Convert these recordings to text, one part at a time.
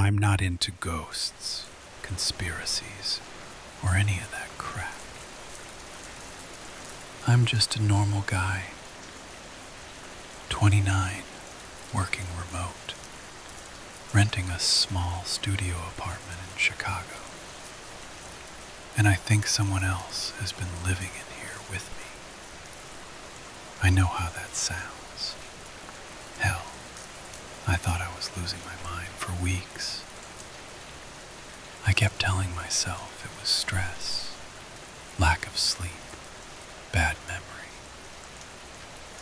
I'm not into ghosts, conspiracies, or any of that crap. I'm just a normal guy, 29, working remote, renting a small studio apartment in Chicago. And I think someone else has been living in here with me. I know how that sounds. Hell, I thought I was losing my mind for weeks. I kept telling myself it was stress, lack of sleep, bad memory.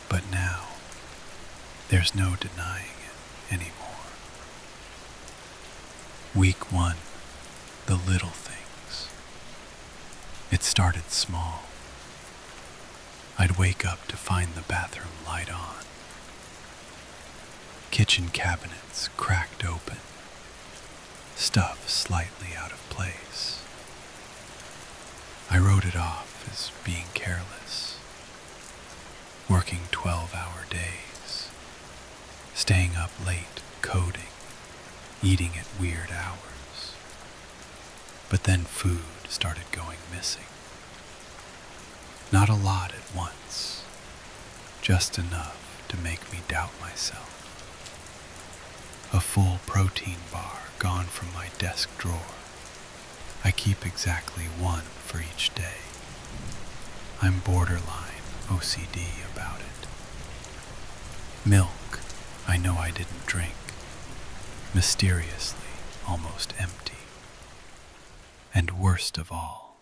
But now, there's no denying it anymore. Week 1, the little things. It started small. I'd wake up to find the bathroom light on. Kitchen cabinets cracked open. Stuff slightly out of place. I wrote it off as being careless. Working 12-hour days. Staying up late coding. Eating at weird hours. But then food started going missing. Not a lot at once. Just enough to make me doubt myself. A full protein bar gone from my desk drawer. I keep exactly one for each day. I'm borderline OCD about it. Milk, I know I didn't drink. Mysteriously, almost empty. And worst of all,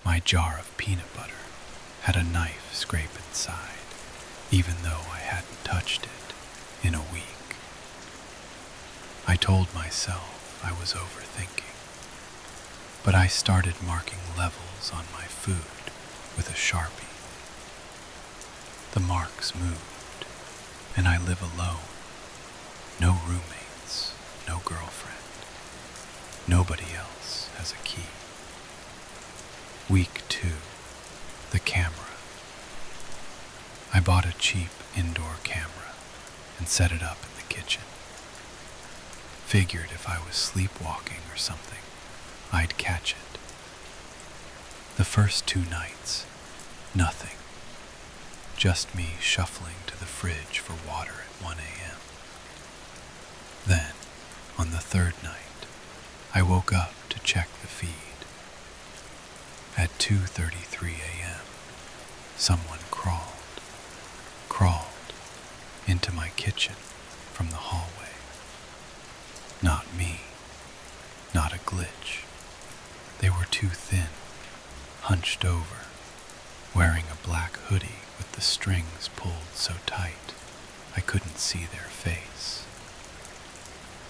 my jar of peanut butter had a knife scrape inside, even though I hadn't touched it in a week. I told myself I was overthinking, but I started marking levels on my food with a Sharpie. The marks moved, and I live alone. No roommates, no girlfriend. Nobody else has a key. Week 2, the camera. I bought a cheap indoor camera and set it up in the kitchen. Figured if I was sleepwalking or something, I'd catch it. The first 2 nights, nothing. Just me shuffling to the fridge for water at 1 a.m. Then, on the 3rd night, I woke up to check the feed. At 2:33 a.m., someone crawled into my kitchen from the hallway. Not me, not a glitch. They were too thin, hunched over, wearing a black hoodie with the strings pulled so tight I couldn't see their face.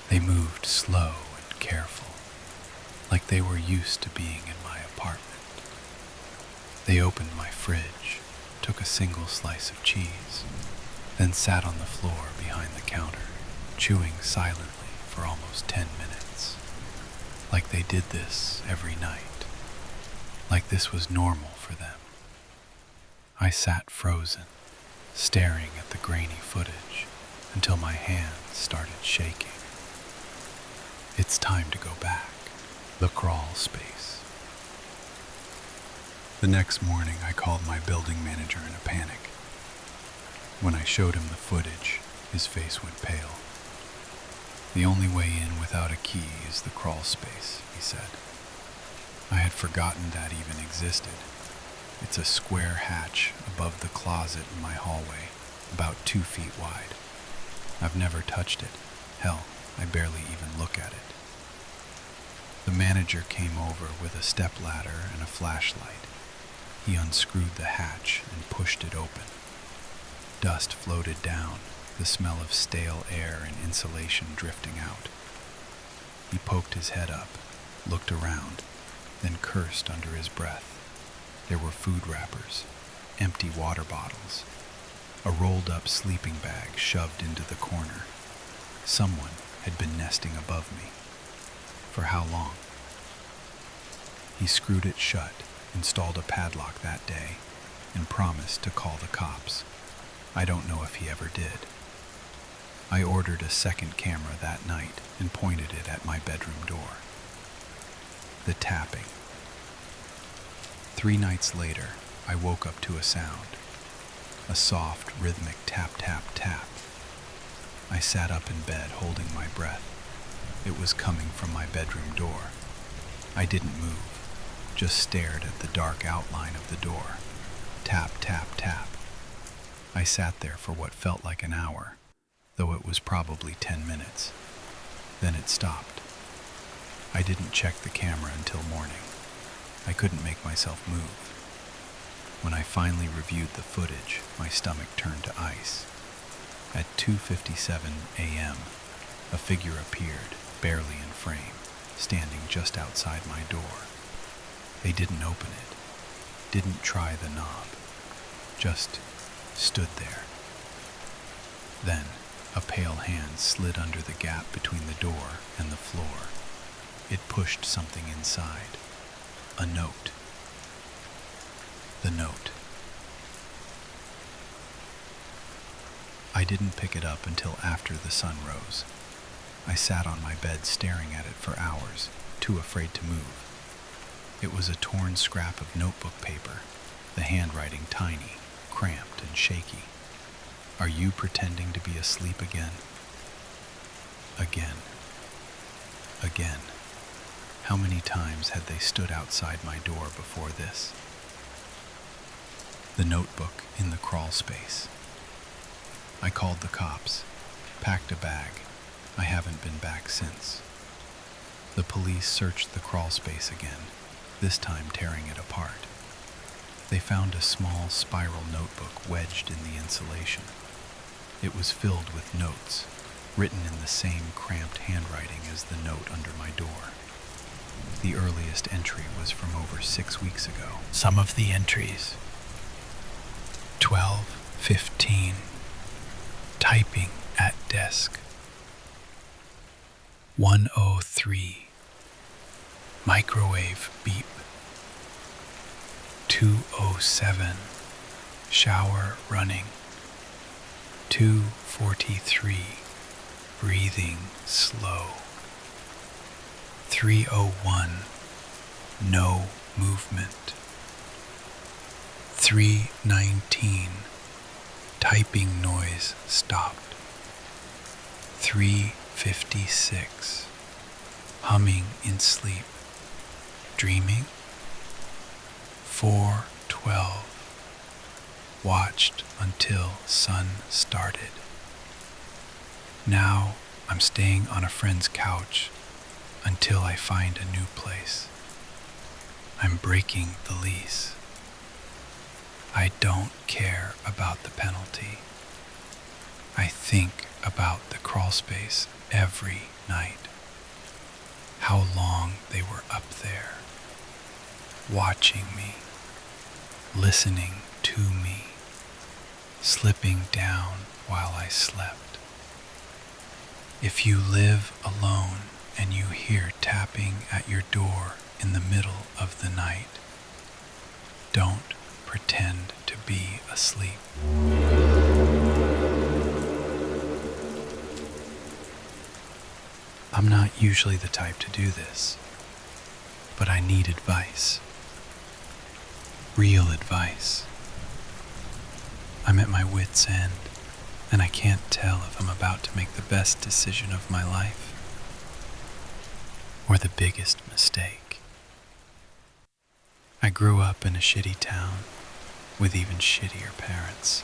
They moved slow and careful, like they were used to being in my apartment. They opened my fridge, took a single slice of cheese, then sat on the floor behind the counter, chewing silently for almost 10 minutes, like they did this every night, like this was normal for them. I sat frozen, staring at the grainy footage until my hands started shaking. It's time to go back. The crawl space. The next morning, I called my building manager in a panic. When I showed him the footage, his face went pale. The only way in without a key is the crawl space, he said. I had forgotten that even existed. It's a square hatch above the closet in my hallway, about 2 feet wide. I've never touched it. Hell, I barely even look at it. The manager came over with a stepladder and a flashlight. He unscrewed the hatch and pushed it open. Dust floated down, the smell of stale air and insulation drifting out. He poked his head up, looked around, then cursed under his breath. There were food wrappers, empty water bottles, a rolled-up sleeping bag shoved into the corner. Someone had been nesting above me. For how long? He screwed it shut, installed a padlock that day, and promised to call the cops. I don't know if he ever did. I ordered a second camera that night and pointed it at my bedroom door. The tapping. 3 nights later, I woke up to a sound. A soft, rhythmic tap, tap, tap. I sat up in bed holding my breath. It was coming from my bedroom door. I didn't move, just stared at the dark outline of the door. Tap, tap, tap. I sat there for what felt like an hour, though it was probably 10 minutes. Then it stopped. I didn't check the camera until morning. I couldn't make myself move. When I finally reviewed the footage, my stomach turned to ice. At 2:57 a.m., a figure appeared, barely in frame, standing just outside my door. They didn't open it, didn't try the knob, just stood there. Then, a pale hand slid under the gap between the door and the floor. It pushed something inside. A note. The note. I didn't pick it up until after the sun rose. I sat on my bed staring at it for hours, too afraid to move. It was a torn scrap of notebook paper, the handwriting tiny, cramped and shaky. Are you pretending to be asleep again? Again. Again. How many times had they stood outside my door before this? The notebook in the crawl space. I called the cops, packed a bag. I haven't been back since. The police searched the crawl space again, this time tearing it apart. They found a small spiral notebook wedged in the insulation. It was filled with notes, written in the same cramped handwriting as the note under my door. The earliest entry was from over 6 weeks ago. Some of the entries. 12:15. Typing at desk. 1:03. Microwave beep. 2:07. Shower running. 2:43. Breathing slow. 3:01. No movement. 3:19. Typing noise stopped. 3:56. Humming in sleep. Dreaming. 4:12. Watched until sun started. Now I'm staying on a friend's couch until I find a new place. I'm breaking the lease. I don't care about the penalty. I think about the crawl space every night. How long they were up there, watching me, listening to me, slipping down while I slept. If you live alone and you hear tapping at your door in the middle of the night, don't pretend to be asleep. I'm not usually the type to do this, but I need advice. Real advice. I'm at my wit's end, and I can't tell if I'm about to make the best decision of my life or the biggest mistake. I grew up in a shitty town with even shittier parents.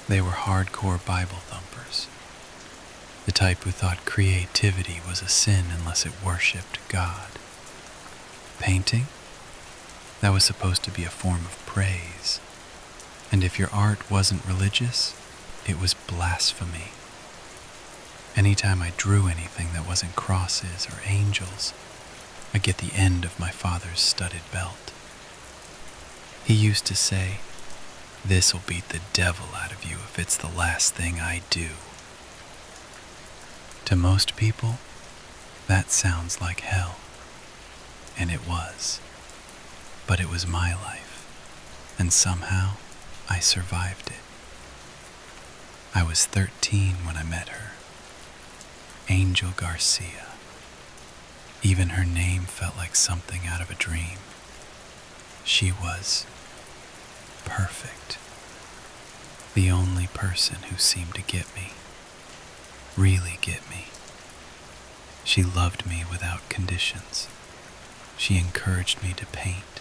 They were hardcore Bible thumpers, the type who thought creativity was a sin unless it worshipped God. Painting? That was supposed to be a form of praise. And if your art wasn't religious, it was blasphemy. Anytime I drew anything that wasn't crosses or angels, I'd get the end of my father's studded belt. He used to say, "This'll beat the devil out of you if it's the last thing I do." To most people, that sounds like hell. And it was. But it was my life, and somehow I survived it. I was 13 when I met her, Angel Garcia. Even her name felt like something out of a dream. She was perfect. The only person who seemed to get me, really get me. She loved me without conditions. She encouraged me to paint,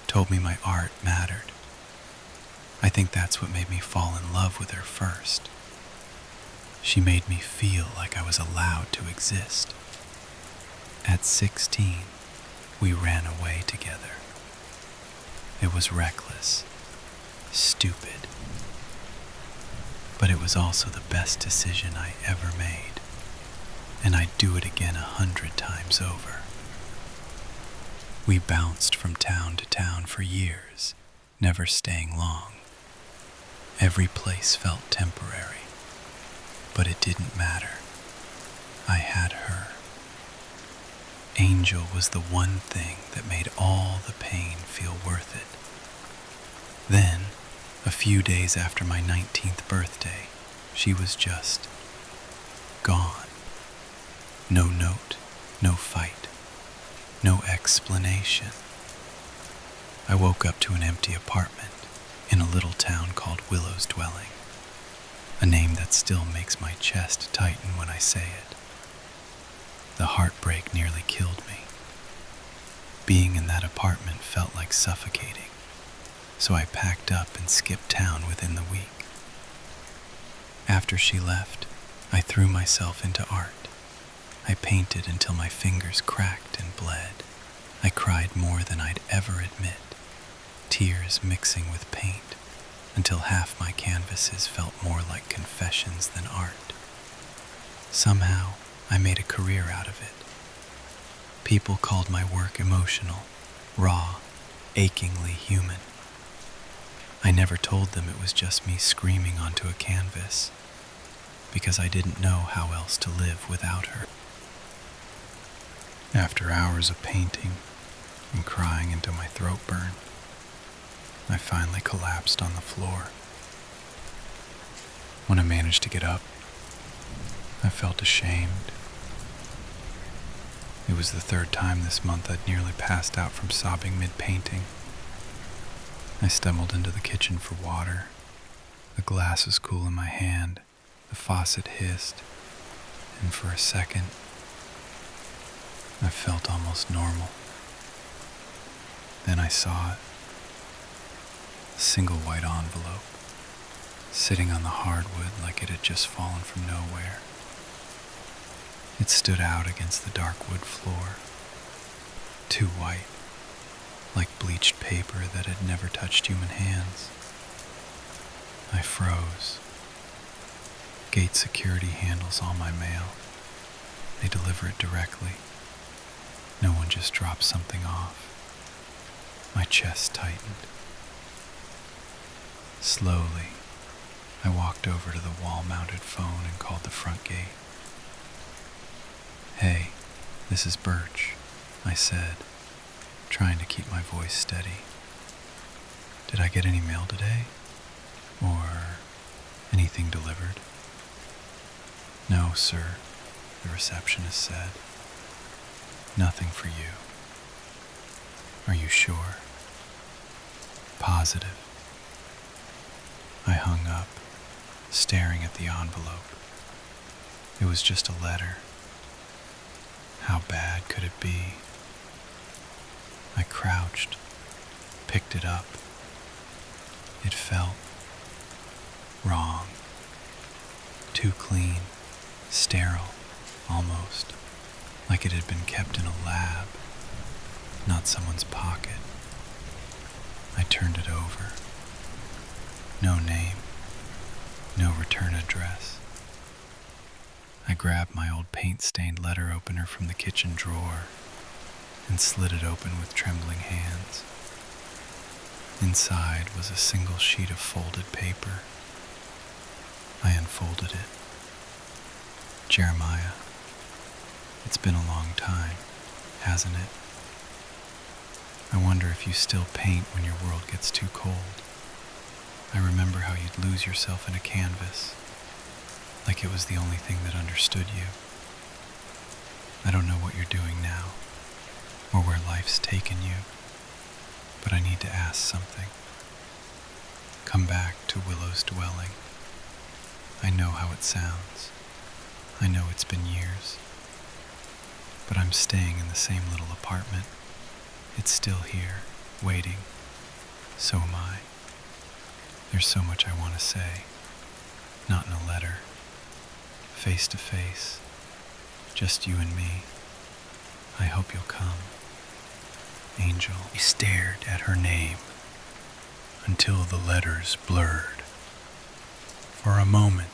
told me my art mattered. I think that's what made me fall in love with her first. She made me feel like I was allowed to exist. At 16, we ran away together. It was reckless, stupid, but it was also the best decision I ever made, and I'd do it again 100 times over. We bounced from town to town for years, never staying long. Every place felt temporary, but it didn't matter. I had her. Angel was the one thing that made all the pain feel worth it. Then, a few days after my 19th birthday, she was just gone. No note, no fight, no explanation. I woke up to an empty apartment in a little town called Willow's Dwelling, a name that still makes my chest tighten when I say it. The heartbreak nearly killed me. Being in that apartment felt like suffocating, so I packed up and skipped town within the week. After she left, I threw myself into art. I painted until my fingers cracked and bled. I cried more than I'd ever admit, tears mixing with paint, until half my canvases felt more like confessions than art. Somehow, I made a career out of it. People called my work emotional, raw, achingly human. I never told them it was just me screaming onto a canvas, because I didn't know how else to live without her. After hours of painting and crying until my throat burned, I finally collapsed on the floor. When I managed to get up, I felt ashamed. It was the third time this month I'd nearly passed out from sobbing mid-painting. I stumbled into the kitchen for water. The glass was cool in my hand. The faucet hissed, and for a second, I felt almost normal. Then I saw it. A single white envelope, sitting on the hardwood like it had just fallen from nowhere. It stood out against the dark wood floor, too white, like bleached paper that had never touched human hands. I froze. Gate security handles all my mail. They deliver it directly. No one just drops something off. My chest tightened. Slowly, I walked over to the wall-mounted phone and called the front gate. "Hey, this is Birch," I said, trying to keep my voice steady. "Did I get any mail today? Or anything delivered?" "No, sir," the receptionist said. "Nothing for you." "Are you sure?" "Positive." I hung up, staring at the envelope. It was just a letter. How bad could it be? I crouched, picked it up. It felt wrong. Too clean, sterile, almost, like it had been kept in a lab, not someone's pocket. I turned it over. No name, no return address. I grabbed my old paint-stained letter opener from the kitchen drawer and slid it open with trembling hands. Inside was a single sheet of folded paper. I unfolded it. "Jeremiah, it's been a long time, hasn't it? I wonder if you still paint when your world gets too cold. I remember how you'd lose yourself in a canvas, like it was the only thing that understood you. I don't know what you're doing now, or where life's taken you, but I need to ask something. Come back to Willow's dwelling. I know how it sounds. I know it's been years, but I'm staying in the same little apartment. It's still here, waiting. So am I. There's so much I want to say, not in a letter, face to face, just you and me. I hope you'll come. Angel. He stared at her name until the letters blurred. For a moment,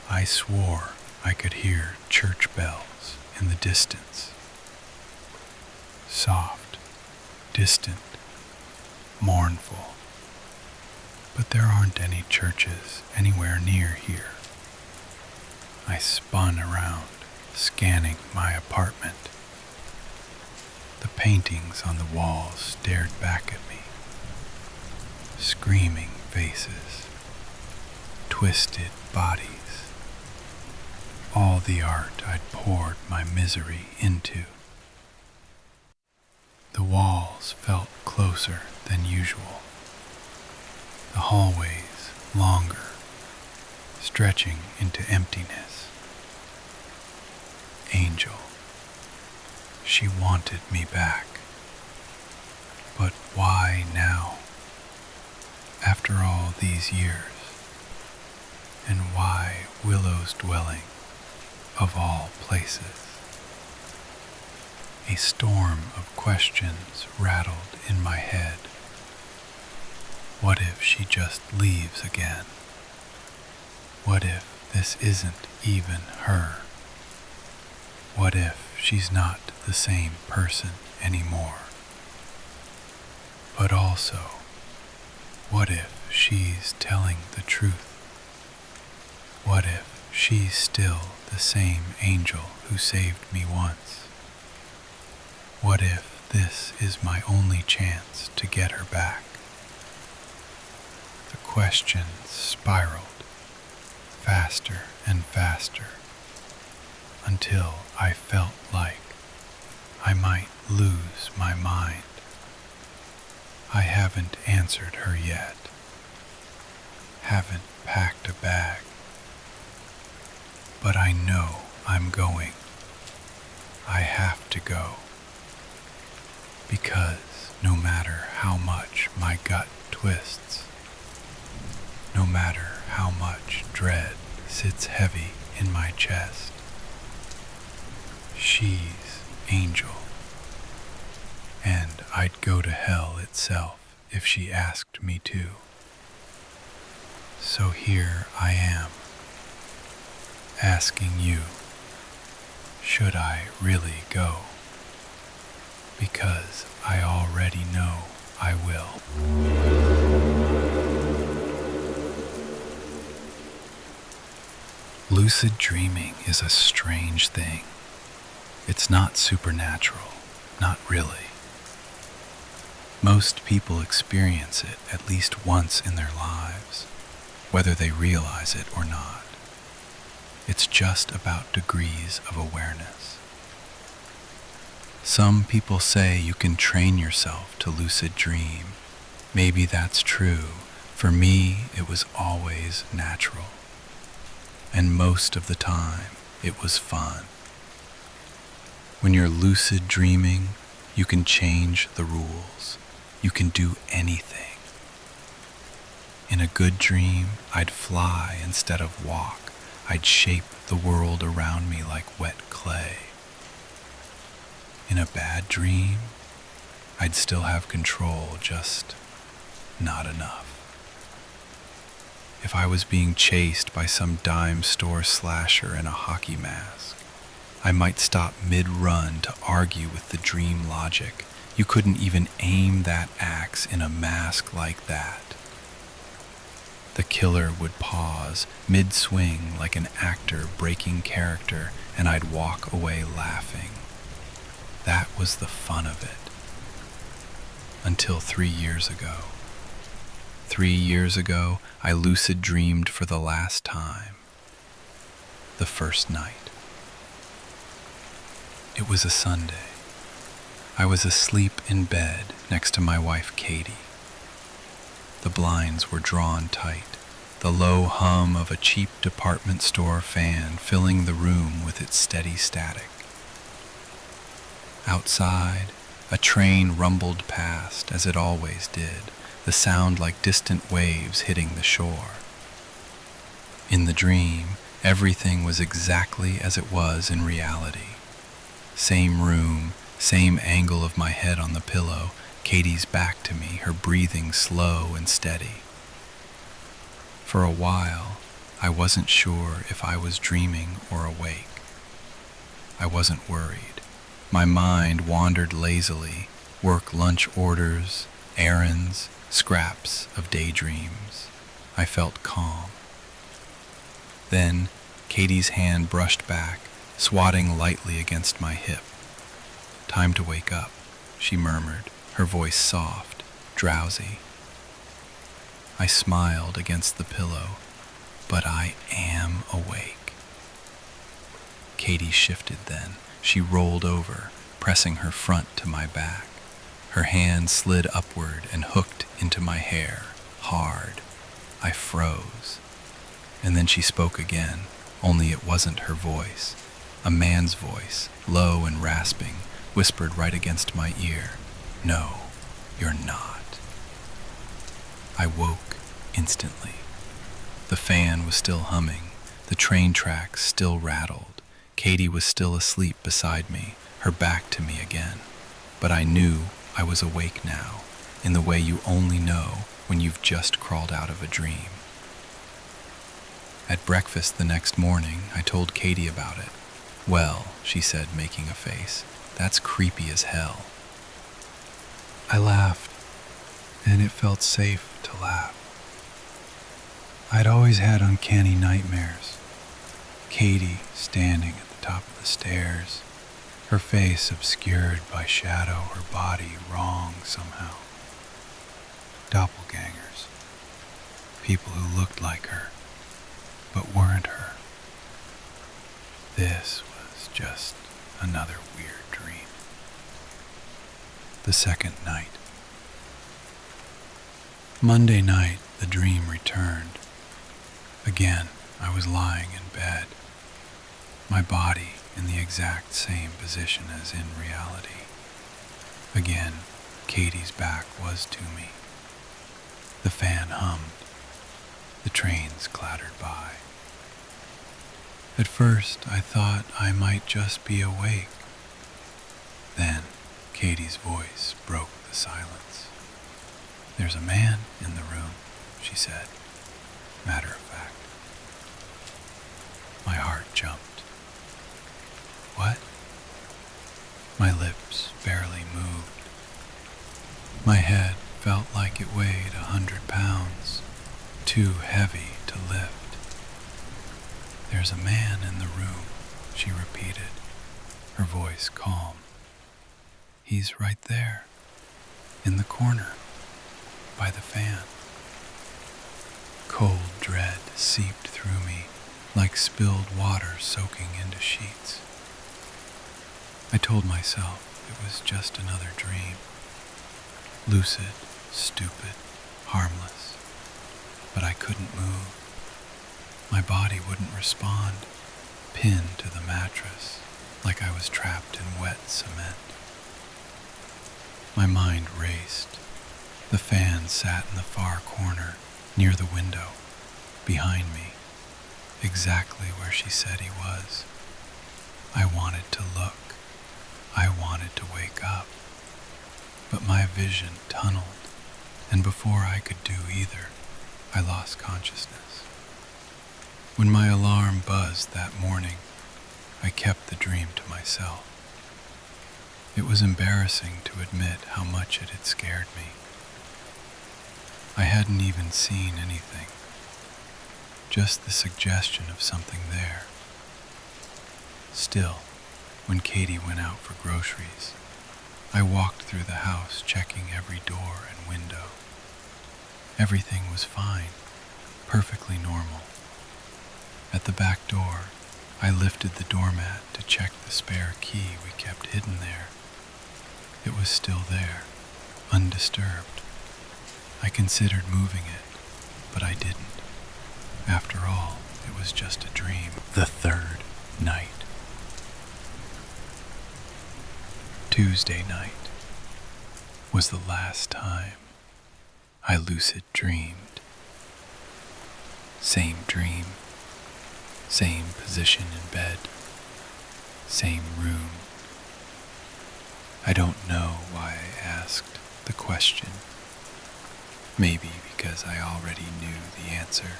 I swore I could hear church bells in the distance. Soft, distant, mournful. But there aren't any churches anywhere near here. I spun around, scanning my apartment. The paintings on the walls stared back at me. Screaming faces, twisted bodies. All the art I'd poured my misery into. The walls felt closer than usual. The hallways longer, stretching into emptiness. Angel. She wanted me back. But why now? After all these years? And why Willow's dwelling, of all places? A storm of questions rattled in my head. What if she just leaves again? What if this isn't even her? What if she's not the same person anymore? But also, what if she's telling the truth? What if she's still the same angel who saved me once? What if this is my only chance to get her back? The questions spiraled faster and faster until I felt like I might lose my mind. I haven't answered her yet, haven't packed a bag, but I know I'm going. I have to go, because no matter how much my gut twists, no matter how much dread sits heavy in my chest, she's Angel, and I'd go to hell itself if she asked me to. So here I am, asking you, should I really go? Because I already know I will. Lucid dreaming is a strange thing. It's not supernatural, not really. Most people experience it at least once in their lives, whether they realize it or not. It's just about degrees of awareness. Some people say you can train yourself to lucid dream. Maybe that's true. For me, it was always natural. And most of the time, it was fun. When you're lucid dreaming, you can change the rules. You can do anything. In a good dream, I'd fly instead of walk. I'd shape the world around me like wet clay. In a bad dream, I'd still have control, just not enough. If I was being chased by some dime store slasher in a hockey mask, I might stop mid-run to argue with the dream logic. You couldn't even aim that axe in a mask like that. The killer would pause mid-swing like an actor breaking character, and I'd walk away laughing. That was the fun of it. Until 3 years ago. 3 years ago, I lucid dreamed for the last time. The first night. It was a Sunday. I was asleep in bed next to my wife, Katie. The blinds were drawn tight, the low hum of a cheap department store fan filling the room with its steady static. Outside, a train rumbled past, as it always did, the sound like distant waves hitting the shore. In the dream, everything was exactly as it was in reality. Same room, same angle of my head on the pillow, Katie's back to me, her breathing slow and steady. For a while, I wasn't sure if I was dreaming or awake. I wasn't worried. My mind wandered lazily, work lunch orders, errands, scraps of daydreams. I felt calm. Then, Katie's hand brushed back, swatting lightly against my hip. "Time to wake up," she murmured, her voice soft, drowsy. I smiled against the pillow, but I am awake. Katie shifted then. She rolled over, pressing her front to my back. Her hand slid upward and hooked into my hair, hard. I froze. And then she spoke again, only it wasn't her voice. A man's voice, low and rasping, whispered right against my ear. "No, you're not." I woke instantly. The fan was still humming. The train tracks still rattled. Katie was still asleep beside me, her back to me again. But I knew I was awake now, in the way you only know when you've just crawled out of a dream. At breakfast the next morning, I told Katie about it. "Well," she said, making a face, "that's creepy as hell." I laughed, and it felt safe to laugh. I'd always had uncanny nightmares. Katie standing at the top of the stairs, her face obscured by shadow, her body wrong somehow. Doppelgangers. People who looked like her, but weren't her. This was just another weird dream. The second night. Monday night, the dream returned. Again, I was lying in bed, my body in the exact same position as in reality. Again, Katie's back was to me. The fan hummed. The trains clattered by. At first, I thought I might just be awake. Then, Katie's voice broke the silence. "There's a man in the room," she said, matter of fact. My heart jumped. What? My lips barely moved. My head felt like it weighed 100 pounds, too heavy to lift. "There's a man in the room," she repeated, her voice calm. "He's right there, in the corner, by the fan." Cold dread seeped through me like spilled water soaking into sheets. I told myself it was just another dream. Lucid, stupid, harmless. But I couldn't move. My body wouldn't respond, pinned to the mattress, like I was trapped in wet cement. My mind raced. The fan sat in the far corner, near the window, behind me, exactly where she said he was. I wanted to look. I wanted to wake up. But my vision tunneled, and before I could do either, I lost consciousness. When my alarm buzzed that morning, I kept the dream to myself. It was embarrassing to admit how much it had scared me. I hadn't even seen anything, just the suggestion of something there. Still, when Katie went out for groceries, I walked through the house checking every door and window. Everything was fine, perfectly normal. At the back door, I lifted the doormat to check the spare key we kept hidden there. It was still there, undisturbed. I considered moving it, but I didn't. After all, it was just a dream. The third night. Tuesday night was the last time I lucid dreamed. Same dream, same position in bed, same room. I don't know why I asked the question. Maybe because I already knew the answer.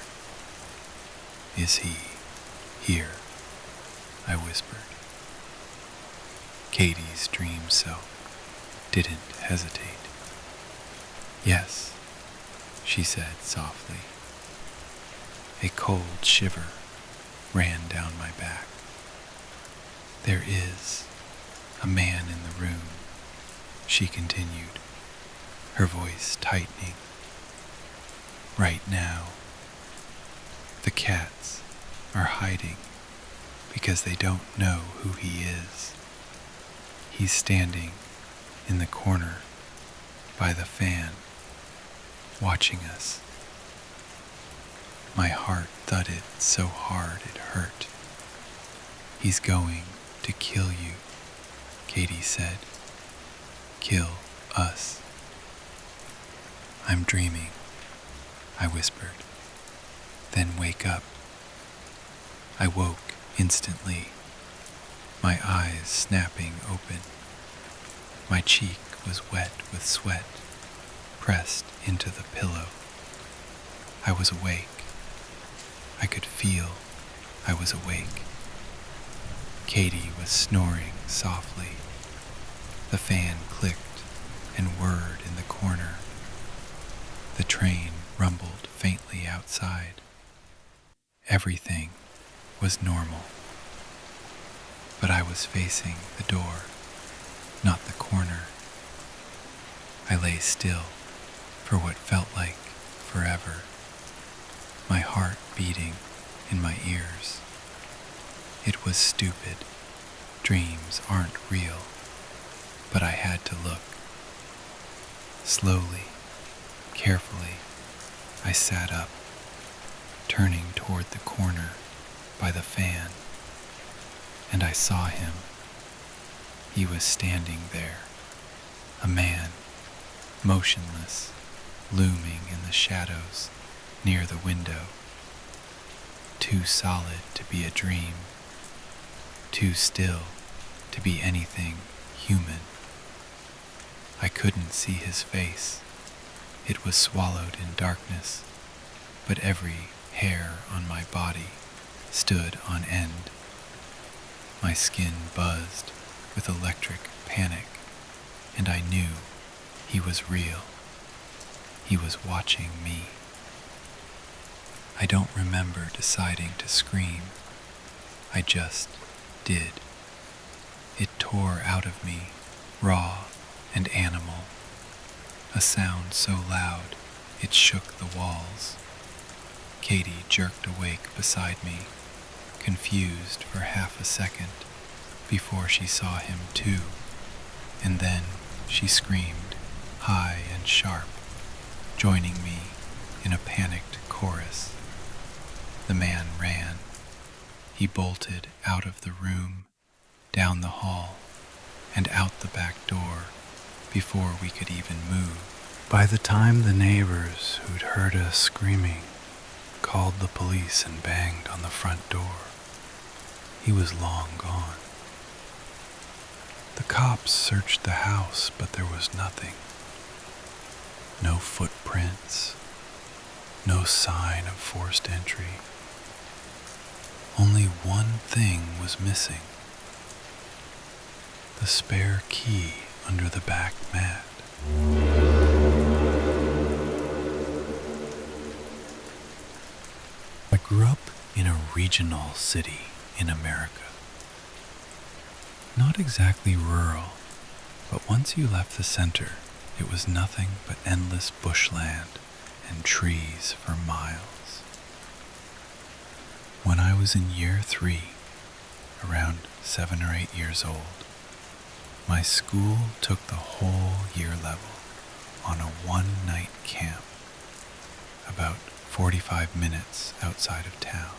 Is he here? I whispered. Katie's dream self didn't hesitate. Yes, she said softly. A cold shiver ran down my back. There is a man in the room, she continued, her voice tightening. Right now, the cats are hiding because they don't know who he is. He's standing in the corner by the fan, watching us. My heart thudded so hard it hurt. He's going to kill you, Katie said. Kill us. I'm dreaming, I whispered. Then wake up. I woke instantly, my eyes snapping open. My cheek was wet with sweat, pressed into the pillow. I was awake. I could feel I was awake. Katie was snoring softly. The fan clicked and whirred in the corner. The train rumbled faintly outside. Everything was normal. But I was facing the door, not the corner. I lay still for what felt like forever, my heart beating in my ears. It was stupid. Dreams aren't real, but I had to look. Slowly, carefully, I sat up, turning toward the corner by the fan, and I saw him. He was standing there, a man, motionless, looming in the shadows near the window. Too solid to be a dream, too still to be anything human. I couldn't see his face. It was swallowed in darkness, but every hair on my body stood on end. My skin buzzed with electric panic, and I knew he was real. He was watching me. I don't remember deciding to scream. I just did. It tore out of me, raw and animal, a sound so loud it shook the walls. Katie jerked awake beside me, confused for half a second before she saw him too, and then she screamed, high and sharp, joining me in a panicked chorus. The man ran. He bolted out of the room, down the hall, and out the back door before we could even move. By the time the neighbors who'd heard us screaming called the police and banged on the front door, he was long gone. The cops searched the house, but there was nothing. No footprints, no sign of forced entry. Only one thing was missing: the spare key under the back mat. I grew up in a regional city in America. Not exactly rural, but once you left the center, it was nothing but endless bushland and trees for miles. When I was in year 3, around 7 or 8 years old, my school took the whole year level on a one-night camp about 45 minutes outside of town.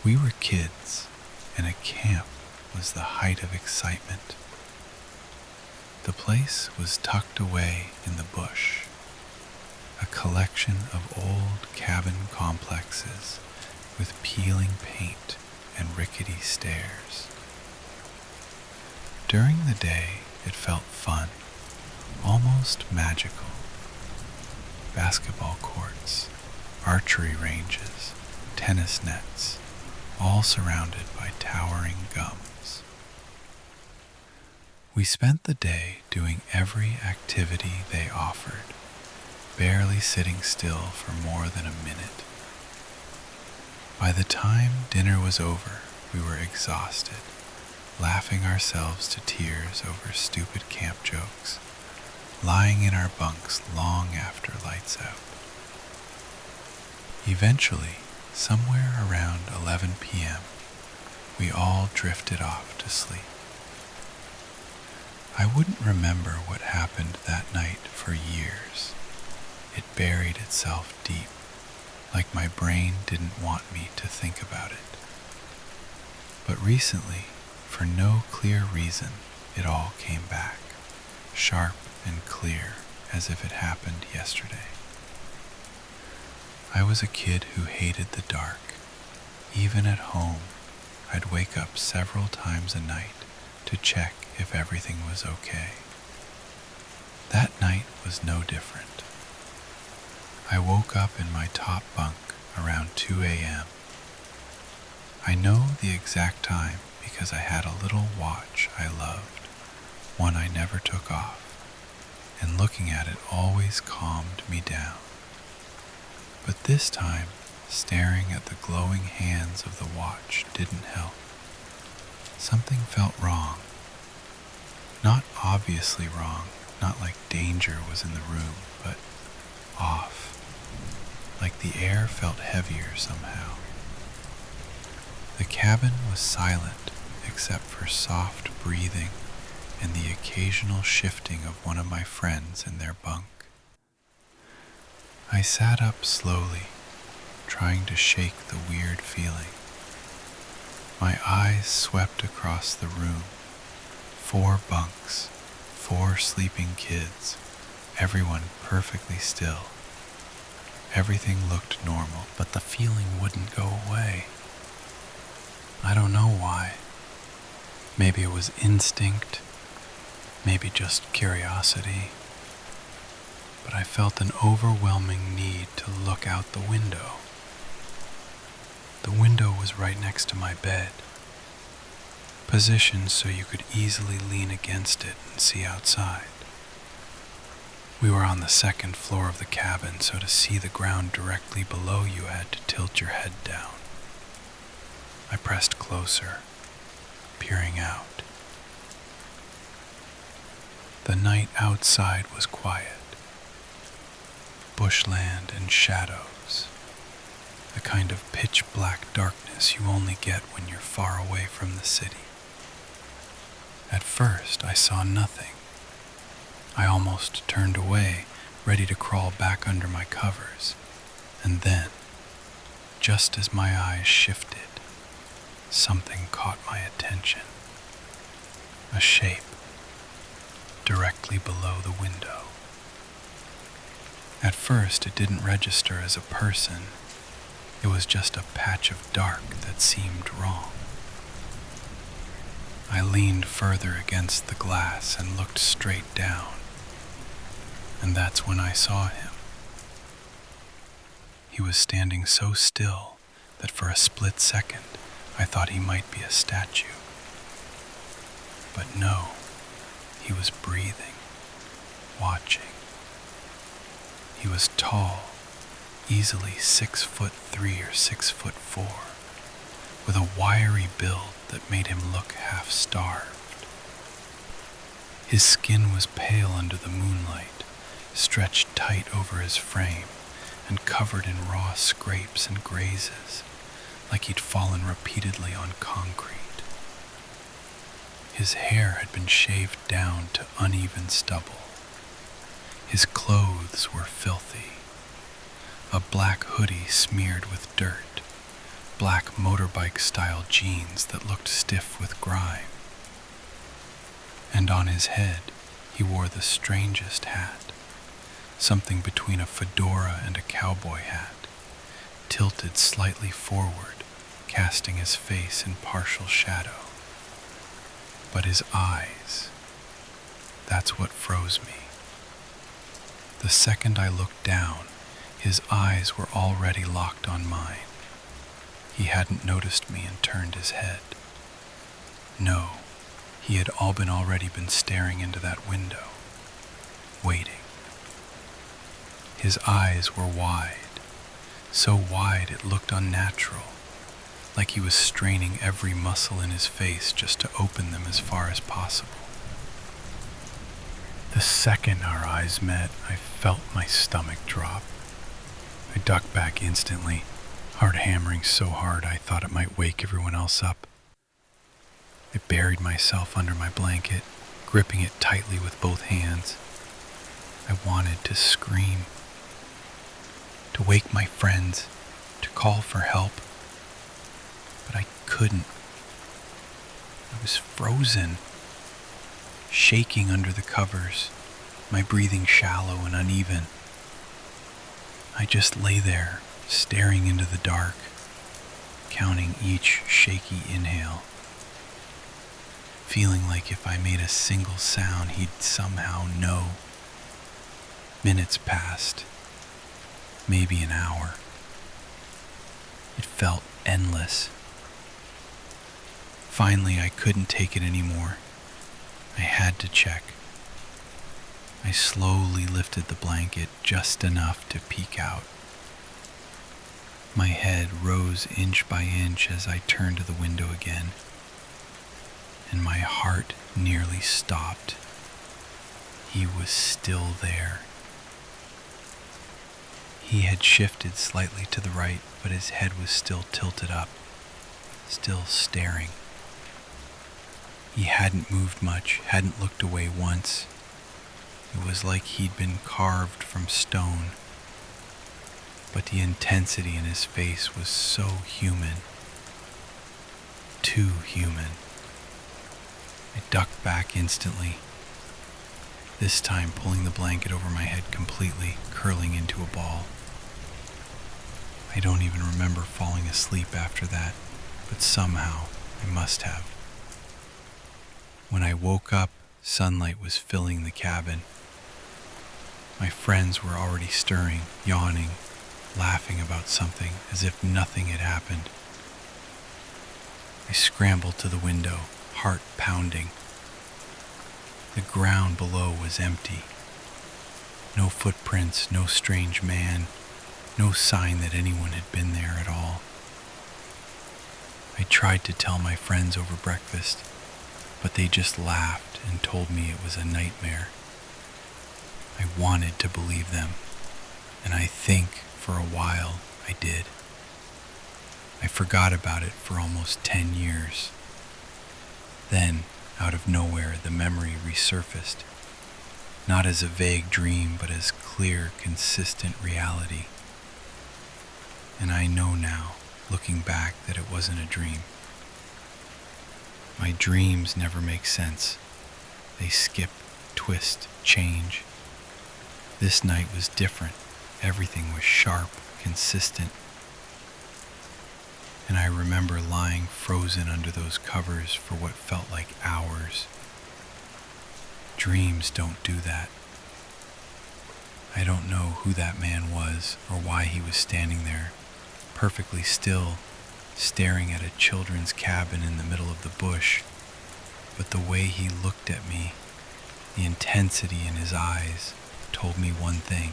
We were kids, and a camp was the height of excitement. The place was tucked away in the bush, a collection of old cabin complexes with peeling paint and rickety stairs. During the day, it felt fun, almost magical. Basketball courts, archery ranges, tennis nets, all surrounded by towering gums. We spent the day doing every activity they offered, barely sitting still for more than a minute. By the time dinner was over, we were exhausted, laughing ourselves to tears over stupid camp jokes, lying in our bunks long after lights out. Eventually, somewhere around 11 p.m., we all drifted off to sleep. I wouldn't remember what happened that night for years. It buried itself deep, like my brain didn't want me to think about it. But recently, for no clear reason, it all came back, sharp and clear, as if it happened yesterday. I was a kid who hated the dark. Even at home, I'd wake up several times a night to check if everything was okay. That night was no different. I woke up in my top bunk around 2 a.m. I know the exact time because I had a little watch I loved, one I never took off, and looking at it always calmed me down. But this time, staring at the glowing hands of the watch didn't help. Something felt wrong. Not obviously wrong, not like danger was in the room, but off. Like the air felt heavier somehow. The cabin was silent except for soft breathing and the occasional shifting of one of my friends in their bunk. I sat up slowly, trying to shake the weird feeling. My eyes swept across the room. 4 bunks, 4 sleeping kids, everyone perfectly still. Everything looked normal, but the feeling wouldn't go away. I don't know why. Maybe it was instinct, maybe just curiosity. But I felt an overwhelming need to look out the window. The window was right next to my bed, positioned so you could easily lean against it and see outside. We were on the 2nd floor of the cabin, so to see the ground directly below you had to tilt your head down. I pressed closer, peering out. The night outside was quiet. Bushland and shadows, the kind of pitch-black darkness you only get when you're far away from the city. At first, I saw nothing. I almost turned away, ready to crawl back under my covers, and then, just as my eyes shifted, something caught my attention. A shape, directly below the window. At first, it didn't register as a person. It was just a patch of dark that seemed wrong. I leaned further against the glass and looked straight down. And that's when I saw him. He was standing so still that for a split second, I thought he might be a statue. But no, he was breathing, watching. He was tall, easily 6'3" or 6'4", with a wiry build that made him look half starved. His skin was pale under the moonlight, stretched tight over his frame and covered in raw scrapes and grazes, like he'd fallen repeatedly on concrete. His hair had been shaved down to uneven stubble. His clothes were filthy. A black hoodie smeared with dirt, black motorbike-style jeans that looked stiff with grime. And on his head, he wore the strangest hat, something between a fedora and a cowboy hat, tilted slightly forward, casting his face in partial shadow. But his eyes, that's what froze me. The second I looked down, his eyes were already locked on mine. He hadn't noticed me and turned his head. No, he had already been staring into that window, waiting. His eyes were wide, so wide it looked unnatural, like he was straining every muscle in his face just to open them as far as possible. The second our eyes met, I felt my stomach drop. I ducked back instantly, heart hammering so hard I thought it might wake everyone else up. I buried myself under my blanket, gripping it tightly with both hands. I wanted to scream, to wake my friends, to call for help. But I couldn't. I was frozen, shaking under the covers, my breathing shallow and uneven. I just lay there, staring into the dark, counting each shaky inhale, feeling like if I made a single sound, he'd somehow know. Minutes passed, maybe an hour. It felt endless. Finally, I couldn't take it anymore. I had to check. I slowly lifted the blanket just enough to peek out. My head rose inch by inch as I turned to the window again, and my heart nearly stopped. He was still there. He had shifted slightly to the right, but his head was still tilted up, still staring. He hadn't moved much, hadn't looked away once. It was like he'd been carved from stone. But the intensity in his face was so human. Too human. I ducked back instantly, this time pulling the blanket over my head completely, curling into a ball. I don't even remember falling asleep after that, but somehow I must have. When I woke up, sunlight was filling the cabin. My friends were already stirring, yawning, laughing about something as if nothing had happened. I scrambled to the window, heart pounding. The ground below was empty. No footprints, no strange man, no sign that anyone had been there at all. I tried to tell my friends over breakfast, but they just laughed and told me it was a nightmare. I wanted to believe them, and I think for a while I did. I forgot about it for almost 10 years. Then, out of nowhere, the memory resurfaced, not as a vague dream, but as clear, consistent reality. And I know now, looking back, that it wasn't a dream. My dreams never make sense. They skip, twist, change. This night was different. Everything was sharp, consistent. And I remember lying frozen under those covers for what felt like hours. Dreams don't do that. I don't know who that man was or why he was standing there, perfectly still, staring at a children's cabin in the middle of the bush. But the way he looked at me, the intensity in his eyes, told me one thing.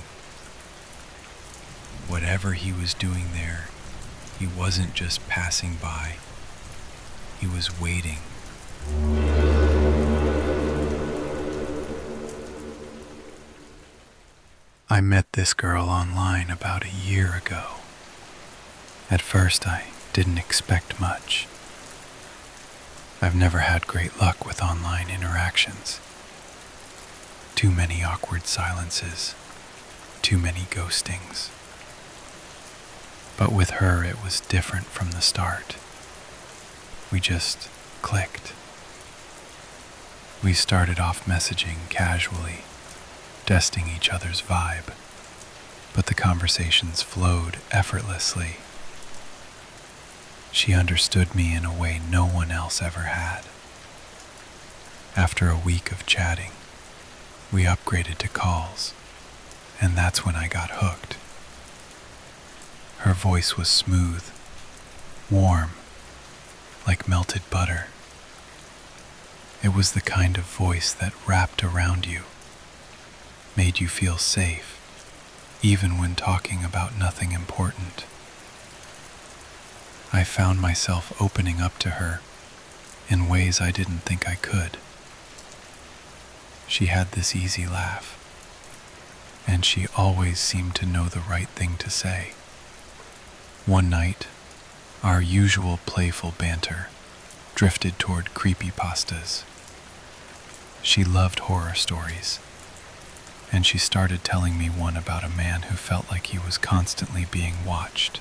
Whatever he was doing there, he wasn't just passing by. He was waiting. I met this girl online about a year ago. At first, I didn't expect much. I've never had great luck with online interactions. Too many awkward silences, too many ghostings. But with her, it was different from the start. We just clicked. We started off messaging casually, testing each other's vibe, but the conversations flowed effortlessly. She understood me in a way no one else ever had. After a week of chatting, we upgraded to calls, and that's when I got hooked. Her voice was smooth, warm, like melted butter. It was the kind of voice that wrapped around you, made you feel safe, even when talking about nothing important. I found myself opening up to her in ways I didn't think I could. She had this easy laugh, and she always seemed to know the right thing to say. One night, our usual playful banter drifted toward creepypastas. She loved horror stories, and she started telling me one about a man who felt like he was constantly being watched.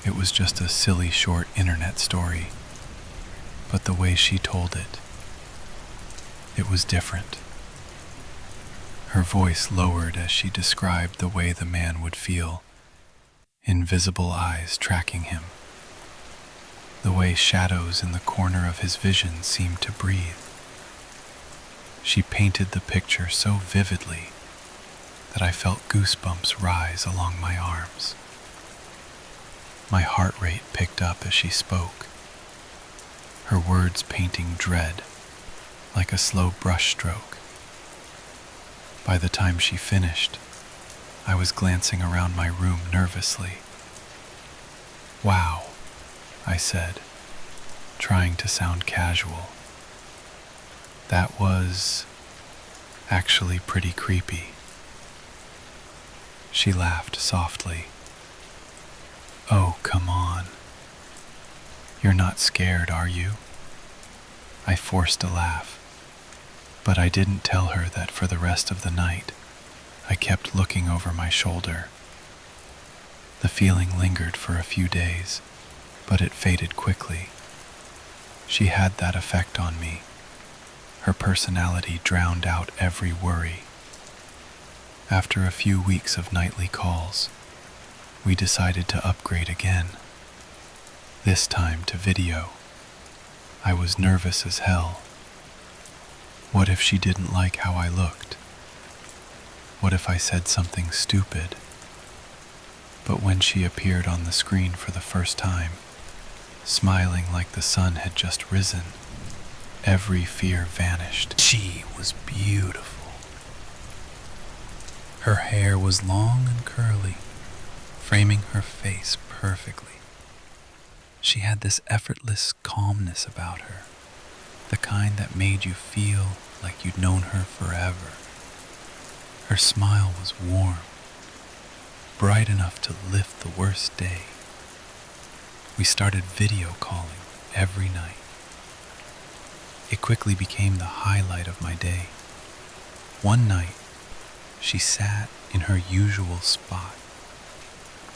It was just a silly short internet story, but the way she told it, it was different. Her voice lowered as she described the way the man would feel, invisible eyes tracking him, the way shadows in the corner of his vision seemed to breathe. She painted the picture so vividly that I felt goosebumps rise along my arms. My heart rate picked up as she spoke, her words painting dread like a slow brushstroke. By the time she finished, I was glancing around my room nervously. "Wow," I said, trying to sound casual. "That was actually pretty creepy." She laughed softly. "Oh, come on. You're not scared, are you?" I forced a laugh, but I didn't tell her that for the rest of the night, I kept looking over my shoulder. The feeling lingered for a few days, but it faded quickly. She had that effect on me. Her personality drowned out every worry. After a few weeks of nightly calls, we decided to upgrade again, this time to video. I was nervous as hell. What if she didn't like how I looked? What if I said something stupid? But when she appeared on the screen for the first time, smiling like the sun had just risen, every fear vanished. She was beautiful. Her hair was long and curly, framing her face perfectly. She had this effortless calmness about her, the kind that made you feel like you'd known her forever. Her smile was warm, bright enough to lift the worst day. We started video calling every night. It quickly became the highlight of my day. One night, she sat in her usual spot,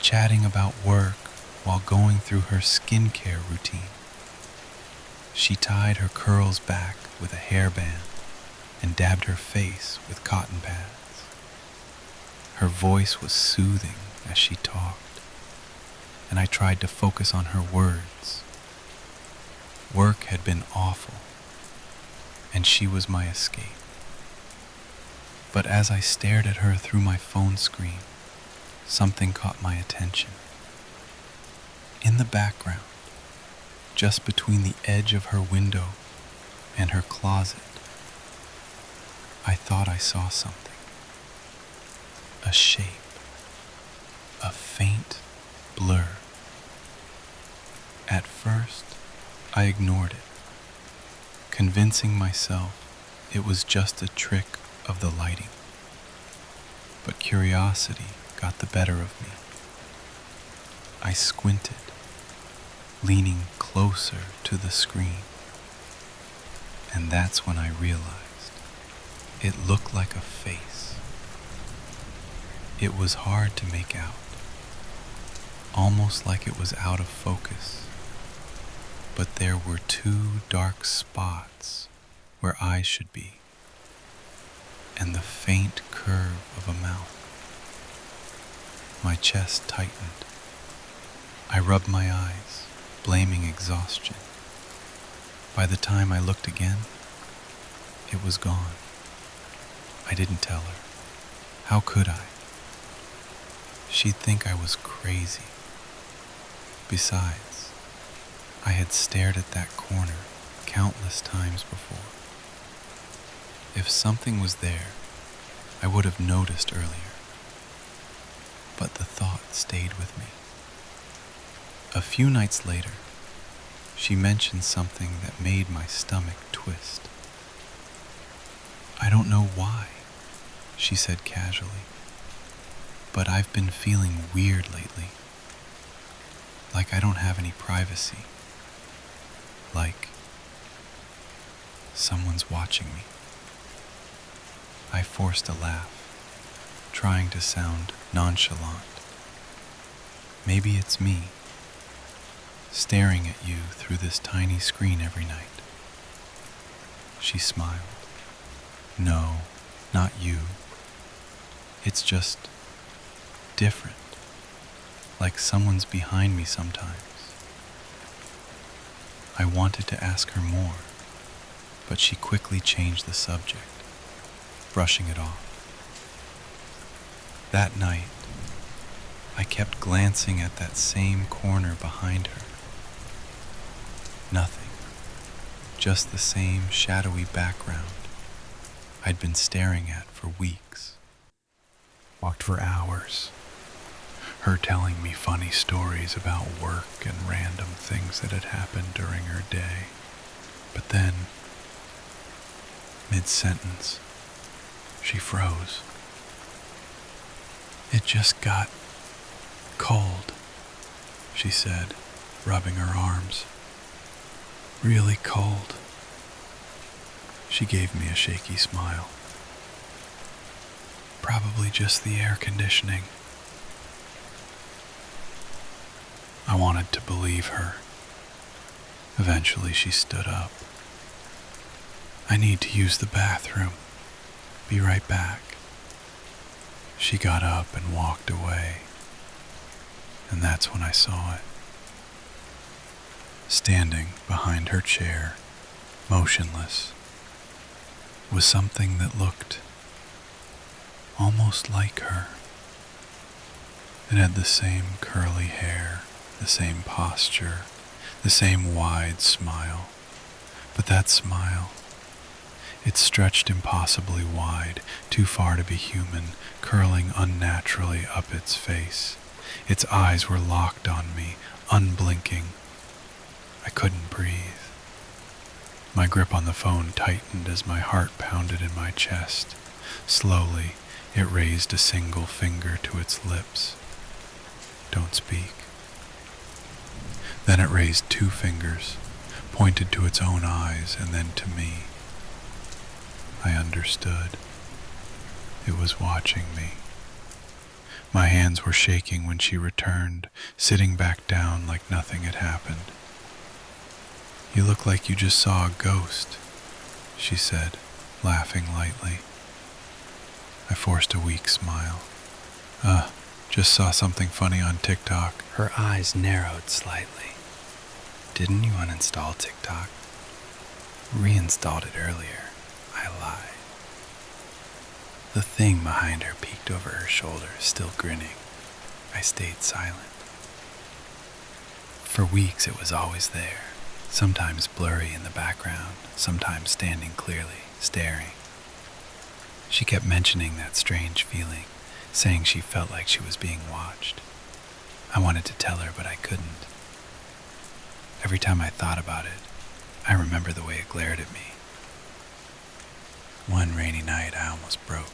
chatting about work while going through her skincare routine. She tied her curls back with a hairband and dabbed her face with cotton pads. Her voice was soothing as she talked, and I tried to focus on her words. Work had been awful, and she was my escape. But as I stared at her through my phone screen, something caught my attention. In the background, just between the edge of her window and her closet, I thought I saw something. A shape, a faint blur. At first, I ignored it, convincing myself it was just a trick of the lighting. but curiosity got the better of me. I squinted, leaning closer to the screen, and that's when I realized it looked like a face. It was hard to make out, almost like it was out of focus, but there were two dark spots where eyes should be, and the faint curve of a mouth. My chest tightened. I rubbed my eyes, blaming exhaustion. By the time I looked again, it was gone. I didn't tell her. How could I? She'd think I was crazy. Besides, I had stared at that corner countless times before. If something was there, I would have noticed earlier. But the thought stayed with me. A few nights later, she mentioned something that made my stomach twist. "I don't know why," she said casually, "but I've been feeling weird lately. Like I don't have any privacy. Like someone's watching me." I forced a laugh, trying to sound nonchalant. "Maybe it's me, staring at you through this tiny screen every night." She smiled. "No, not you. It's just different, like someone's behind me sometimes." I wanted to ask her more, but she quickly changed the subject, brushing it off. That night, I kept glancing at that same corner behind her. Nothing, just the same shadowy background I'd been staring at for weeks. Walked for hours, her telling me funny stories about work and random things that had happened during her day. But then, mid-sentence, she froze. "It just got cold," she said, rubbing her arms. "Really cold." She gave me a shaky smile. "Probably just the air conditioning." I wanted to believe her. Eventually she stood up. "I need to use the bathroom. Be right back." She got up and walked away, and that's when I saw it. Standing behind her chair, motionless, was something that looked almost like her. It had the same curly hair, the same posture, the same wide smile. But that smile, it stretched impossibly wide, too far to be human, curling unnaturally up its face. Its eyes were locked on me, unblinking. I couldn't breathe. My grip on the phone tightened as my heart pounded in my chest. Slowly, it raised a single finger to its lips. "Don't speak." Then it raised two fingers, pointed to its own eyes, and then to me. I understood. It was watching me. My hands were shaking when she returned, sitting back down like nothing had happened. "You look like you just saw a ghost," she said, laughing lightly. I forced a weak smile. Just saw something funny on TikTok." Her eyes narrowed slightly. "Didn't you uninstall TikTok?" "Reinstalled it earlier," I lied. The thing behind her peeked over her shoulder, still grinning. I stayed silent. For weeks it was always there, sometimes blurry in the background, sometimes standing clearly, staring. She kept mentioning that strange feeling, saying she felt like she was being watched. I wanted to tell her, but I couldn't. Every time I thought about it, I remember the way it glared at me. One rainy night I almost broke.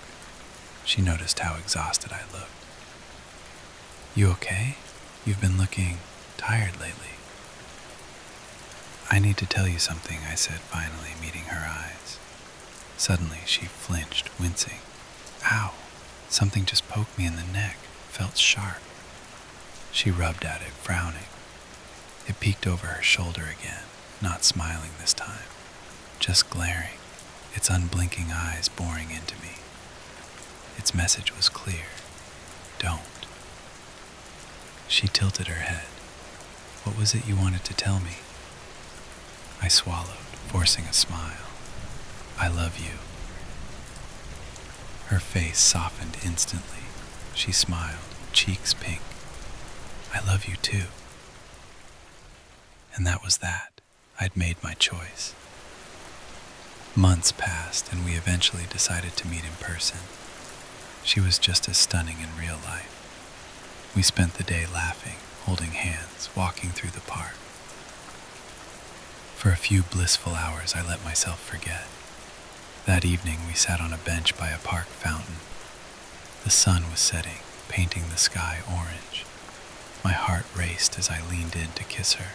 She noticed how exhausted I looked. You okay? You've been looking tired lately. I need to tell you something, I said, finally meeting her eyes. Suddenly, she flinched, wincing. Ow! Something just poked me in the neck. Felt sharp. She rubbed at it, frowning. It peeked over her shoulder again, not smiling this time, just glaring, its unblinking eyes boring into me. Its message was clear. Don't. She tilted her head. What was it you wanted to tell me? I swallowed, forcing a smile. I love you. Her face softened instantly. She smiled, cheeks pink. I love you too. And that was that. I'd made my choice. Months passed, and we eventually decided to meet in person. She was just as stunning in real life. We spent the day laughing, holding hands, walking through the park. For a few blissful hours, I let myself forget. That evening, we sat on a bench by a park fountain. The sun was setting, painting the sky orange. My heart raced as I leaned in to kiss her.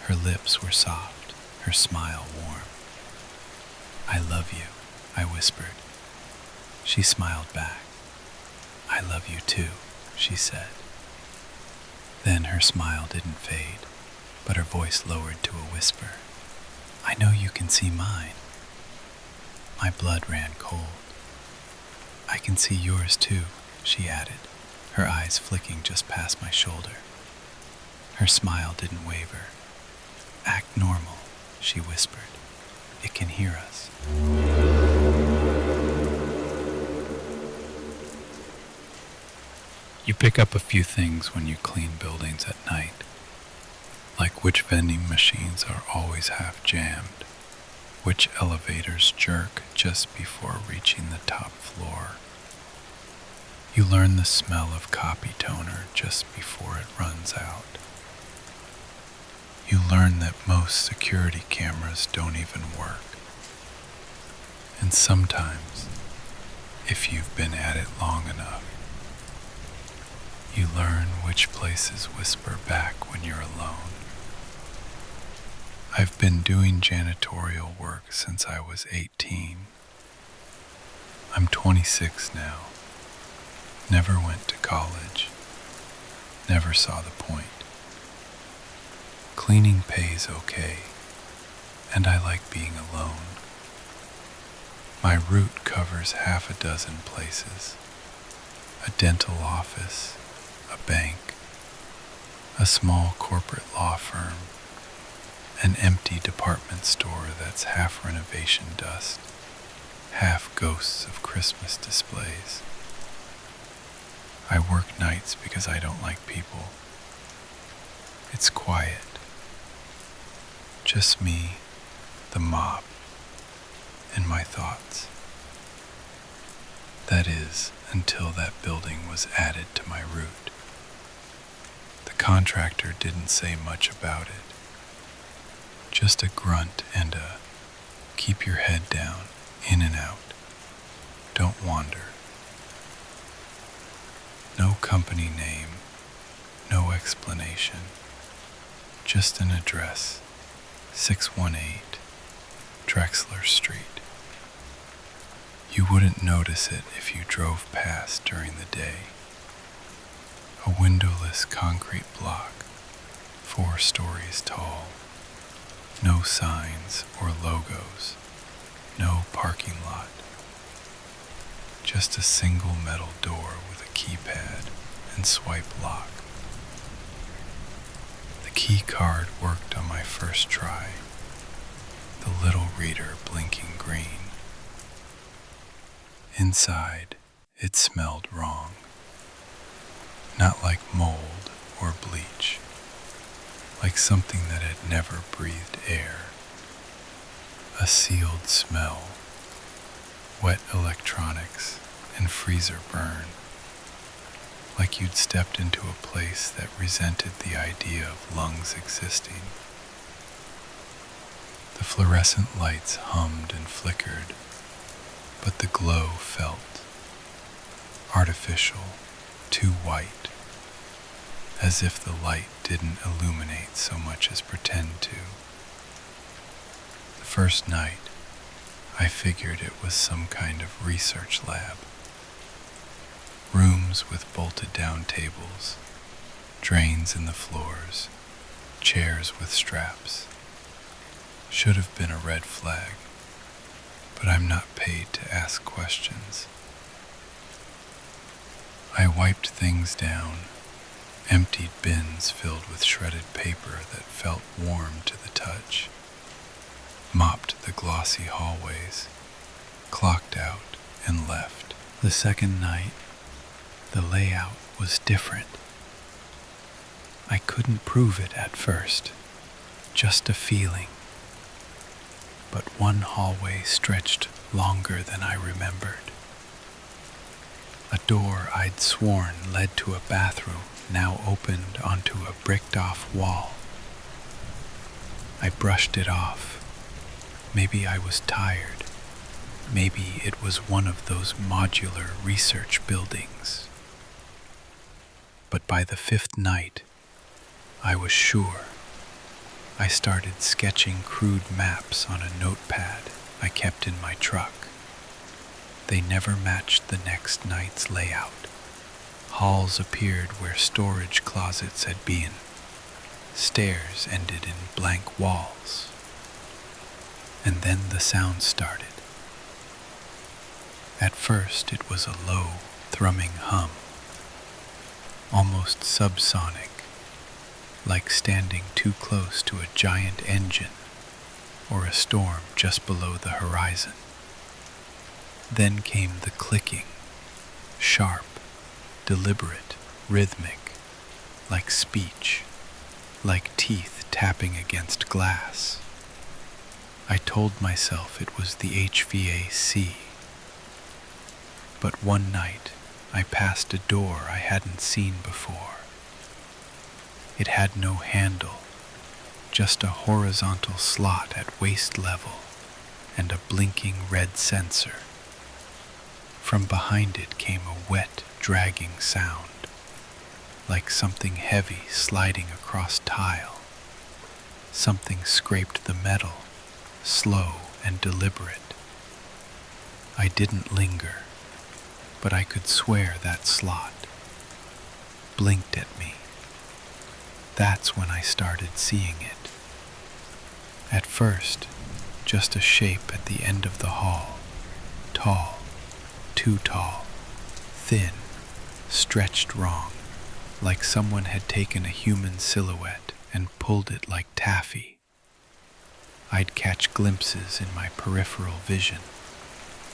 Her lips were soft, her smile warm. I love you, I whispered. She smiled back. I love you too, she said. Then her smile didn't fade, but her voice lowered to a whisper. I know you can see mine. My blood ran cold. I can see yours too, she added, her eyes flicking just past my shoulder. Her smile didn't waver. Act normal, she whispered. It can hear us. You pick up a few things when you clean buildings at night, like which vending machines are always half jammed, which elevators jerk just before reaching the top floor. You learn the smell of copy toner just before it runs out. You learn that most security cameras don't even work. And sometimes, if you've been at it long enough, you learn which places whisper back when you're alone. I've been doing janitorial work since I was 18. I'm 26 now. Never went to college. Never saw the point. Cleaning pays okay, and I like being alone. My route covers half a dozen places. A dental office, a bank, a small corporate law firm, an empty department store that's half renovation dust, half ghosts of Christmas displays. I work nights because I don't like people. It's quiet. Just me, the mop, and my thoughts. That is, until that building was added to my route. The contractor didn't say much about it. Just a grunt and a keep your head down, in and out. Don't wander. No company name, no explanation. Just an address, 618 Drexler Street. You wouldn't notice it if you drove past during the day. A windowless concrete block, 4 stories tall. No signs or logos, no parking lot. Just a single metal door with a keypad and swipe lock. The key card worked on my first try, the little reader blinking green. Inside, it smelled wrong. Not like mold or bleach, like something that had never breathed air. A sealed smell, wet electronics and freezer burn, like you'd stepped into a place that resented the idea of lungs existing. The fluorescent lights hummed and flickered, but the glow felt artificial, too white, as if the light didn't illuminate so much as pretend to. The first night, I figured it was some kind of research lab. Rooms with bolted down tables, drains in the floors, chairs with straps. Should have been a red flag, but I'm not paid to ask questions. I wiped things down, emptied bins filled with shredded paper that felt warm to the touch, mopped the glossy hallways, clocked out, and left. The second night, the layout was different. I couldn't prove it at first, just a feeling. But one hallway stretched longer than I remembered. A door I'd sworn led to a bathroom now opened onto a bricked-off wall. I brushed it off. Maybe I was tired. Maybe it was one of those modular research buildings. But by the fifth night, I was sure. I started sketching crude maps on a notepad I kept in my truck. They never matched the next night's layout. Halls appeared where storage closets had been. Stairs ended in blank walls. And then the sound started. At first it was a low, thrumming hum, almost subsonic, like standing too close to a giant engine or a storm just below the horizon. Then came the clicking, sharp, deliberate, rhythmic, like speech, like teeth tapping against glass. I told myself it was the HVAC. But one night, I passed a door I hadn't seen before. It had no handle, just a horizontal slot at waist level and a blinking red sensor. From behind it came a wet, dragging sound, like something heavy sliding across tile. Something scraped the metal, slow and deliberate. I didn't linger, but I could swear that slot blinked at me. That's when I started seeing it. At first, just a shape at the end of the hall, tall, too tall, thin, stretched wrong, like someone had taken a human silhouette and pulled it like taffy. I'd catch glimpses in my peripheral vision,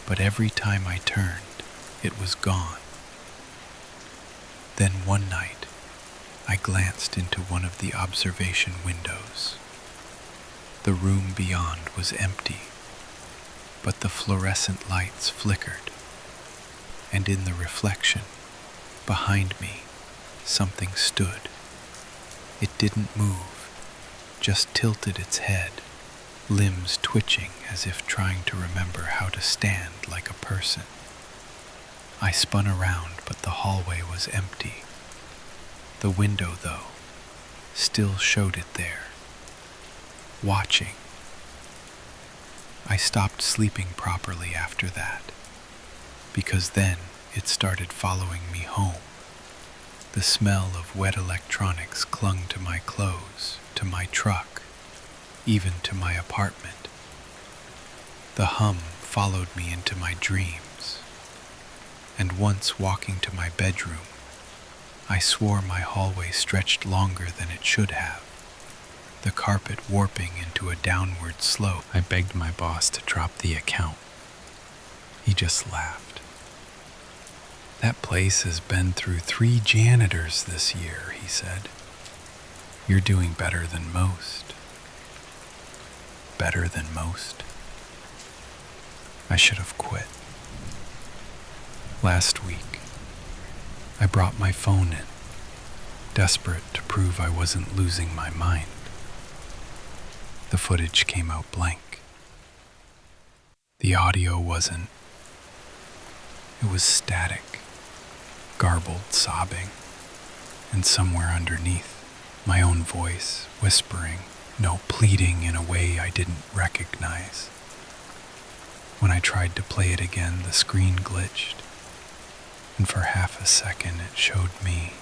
but every time I turned, it was gone. Then one night, I glanced into one of the observation windows. The room beyond was empty, but the fluorescent lights flickered, and in the reflection, behind me, something stood. It didn't move, just tilted its head, limbs twitching as if trying to remember how to stand like a person. I spun around, but the hallway was empty. The window, though, still showed it there, watching. I stopped sleeping properly after that, because then it started following me home. The smell of wet electronics clung to my clothes, to my truck, even to my apartment. The hum followed me into my dreams, and once walking to my bedroom, I swore my hallway stretched longer than it should have, the carpet warping into a downward slope. I begged my boss to drop the account. He just laughed. That place has been through 3 janitors this year, he said. You're doing better than most. Better than most. I should have quit. Last week, I brought my phone in, desperate to prove I wasn't losing my mind. The footage came out blank. The audio wasn't. It was static, garbled sobbing, and somewhere underneath, my own voice whispering, no, pleading in a way I didn't recognize. When I tried to play it again, the screen glitched, and for half a second it showed me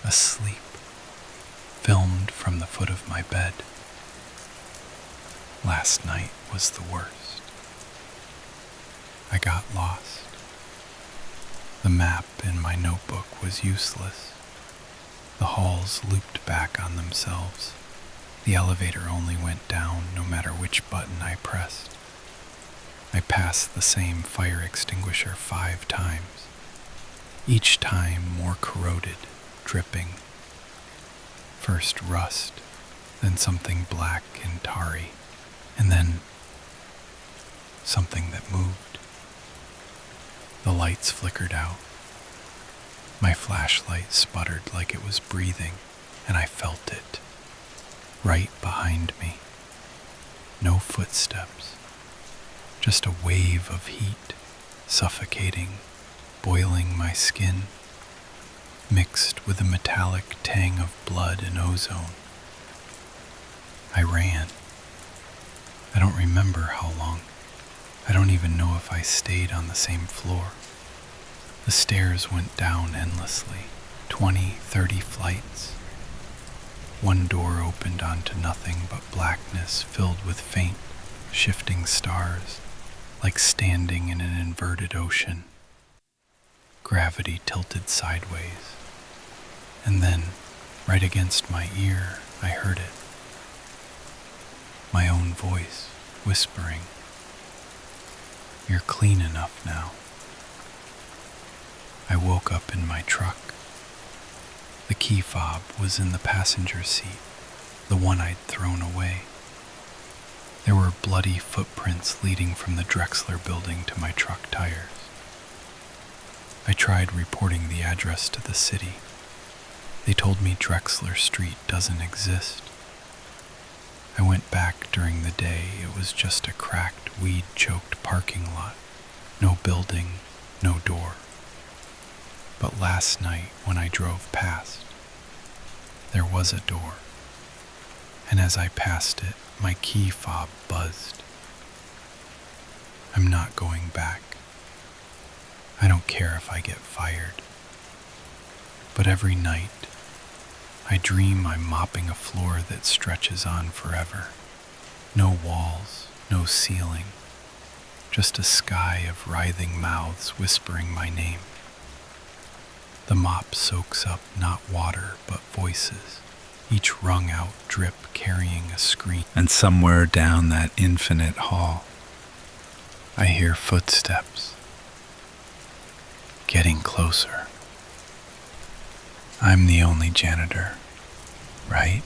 asleep, filmed from the foot of my bed. Last night was the worst. I got lost. The map in my notebook was useless. The halls looped back on themselves. The elevator only went down no matter which button I pressed. I passed the same fire extinguisher 5 times, each time more corroded, dripping. First rust, then something black and tarry, and then something that moved. The lights flickered out. My flashlight sputtered like it was breathing, and I felt it, right behind me. No footsteps, just a wave of heat, suffocating, boiling my skin, mixed with a metallic tang of blood and ozone. I ran. I don't remember how long. I don't even know if I stayed on the same floor. The stairs went down endlessly, 20, 30 flights. One door opened onto nothing but blackness filled with faint, shifting stars, like standing in an inverted ocean. Gravity tilted sideways, and then, right against my ear, I heard it. My own voice, whispering, "You're clean enough now." I woke up in my truck. The key fob was in the passenger seat, the one I'd thrown away. There were bloody footprints leading from the Drexler building to my truck tires. I tried reporting the address to the city. They told me Drexler Street doesn't exist. I went back during the day. It was just a cracked, weed-choked parking lot. No building, no door. But last night, when I drove past, there was a door. And as I passed it, my key fob buzzed. I'm not going back. I don't care if I get fired. But every night, I dream I'm mopping a floor that stretches on forever. No walls, no ceiling, just a sky of writhing mouths whispering my name. The mop soaks up not water but voices, each wrung out drip carrying a scream. And somewhere down that infinite hall, I hear footsteps, getting closer. I'm the only janitor, right?